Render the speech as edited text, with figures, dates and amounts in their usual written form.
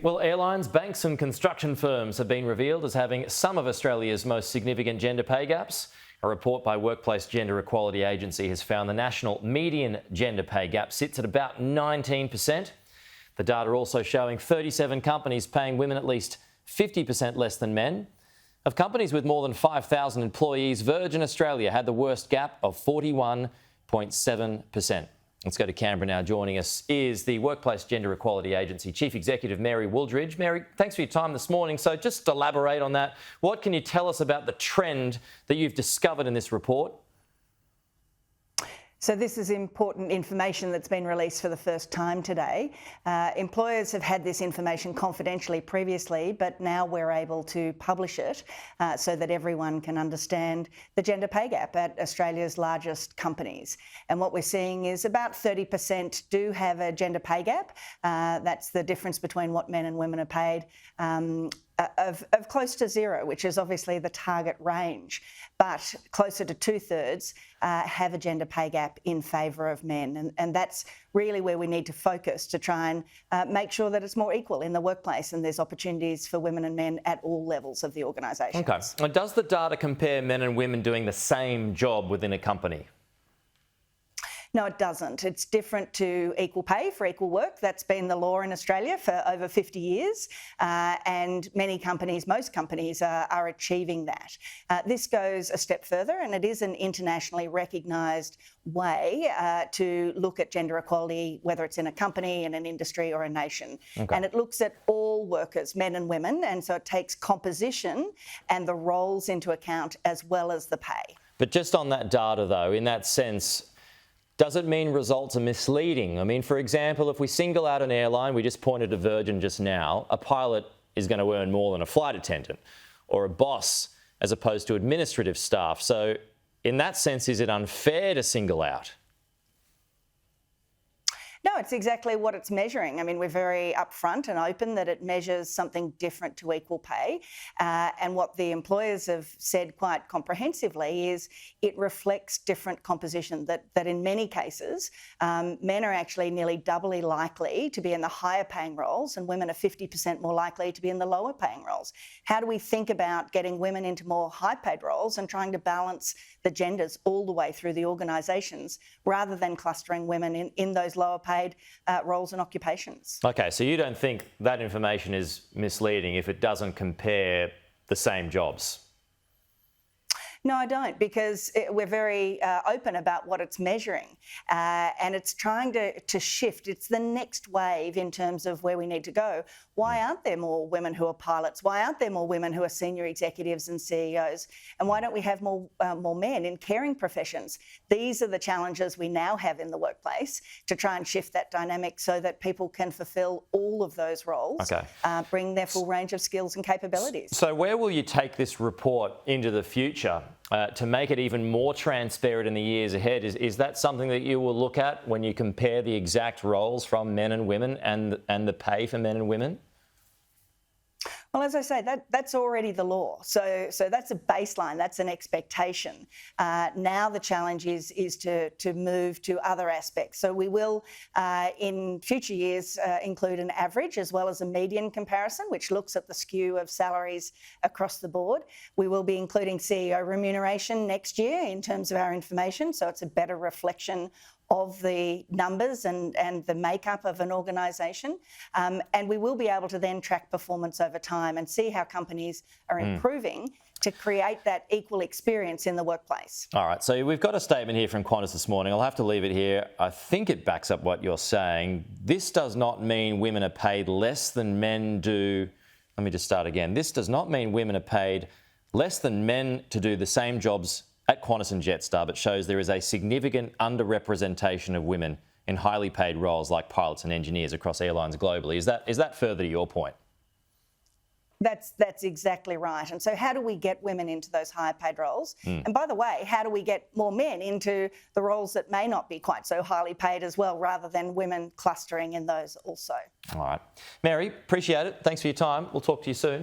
Well, airlines, banks and construction firms have been revealed as having some of Australia's most significant gender pay gaps. A report by Workplace Gender Equality Agency has found the national median gender pay gap sits at about 19%. The data also showing 37 companies paying women at least 50% less than men. Of companies with more than 5,000 employees, Virgin Australia had the worst gap of 41.7%. Let's go to Canberra now. Joining us is the Workplace Gender Equality Agency Chief Executive, Mary Wooldridge. Mary, thanks for your time this morning. So just elaborate on that. What can you tell us about the trend that you've discovered in this report? So this is important information that's been released for the first time today. Employers have had this information confidentially previously, but now we're able to publish it so that everyone can understand the gender pay gap at Australia's largest companies. And what we're seeing is about 30% do have a gender pay gap. That's the difference between what men and women are paid. Of close to zero, which is obviously the target range, but closer to 2/3 have a gender pay gap in favour of men. And that's really where we need to focus to try and make sure that it's more equal in the workplace and there's opportunities for women and men at all levels of the organisation. Okay. And does the data compare men and women doing the same job within a company? No, it doesn't. It's different to equal pay for equal work. That's been the law in Australia for over 50 years. And most companies are achieving that. This goes a step further, and it is an internationally recognised way to look at gender equality, whether it's in a company, in an industry or a nation. Okay. And it looks at all workers, men and women, and so it takes composition and the roles into account as well as the pay. But just on that data though, in that sense, does it mean results are misleading? I mean, for example, if we single out an airline, we just pointed to Virgin just now, a pilot is going to earn more than a flight attendant or a boss as opposed to administrative staff. So in that sense, is it unfair to single out? No, it's exactly what it's measuring. I mean, we're very upfront and open that it measures something different to equal pay. And what the employers have said quite comprehensively is it reflects different composition, that in many cases, men are actually nearly doubly likely to be in the higher paying roles and women are 50% more likely to be in the lower paying roles. How do we think about getting women into more high paid roles and trying to balance the genders all the way through the organisations rather than clustering women in those lower paid roles and occupations. Okay, so you don't think that information is misleading if it doesn't compare the same jobs? No, I don't, because we're very open about what it's measuring and it's trying to shift. It's the next wave in terms of where we need to go. Why aren't there more women who are pilots? Why aren't there more women who are senior executives and CEOs? And why don't we have more men in caring professions? These are the challenges we now have in the workplace to try and shift that dynamic so that people can fulfil all of those roles, bring their full range of skills and capabilities. So where will you take this report into the future? To make it even more transparent in the years ahead, is that something that you will look at when you compare the exact roles from men and women and the pay for men and women? Well, as I say, that's already the law. So that's a baseline, that's an expectation. Now the challenge is to move to other aspects. So we will, in future years, include an average as well as a median comparison, which looks at the skew of salaries across the board. We will be including CEO remuneration next year in terms of our information, so it's a better reflection of the numbers and the makeup of an organisation. And we will be able to then track performance over time and see how companies are improving to create that equal experience in the workplace. All right, so we've got a statement here from Qantas this morning. I'll have to leave it here. I think it backs up what you're saying. This does not mean women are paid less than men do. Let me just start again. This does not mean women are paid less than men to do the same jobs at Qantas and Jetstar, but shows there is a significant underrepresentation of women in highly paid roles like pilots and engineers across airlines globally. Is that further to your point? That's exactly right. And so how do we get women into those higher paid roles? And by the way, how do we get more men into the roles that may not be quite so highly paid as well, rather than women clustering in those also? All right. Mary, appreciate it. Thanks for your time. We'll talk to you soon.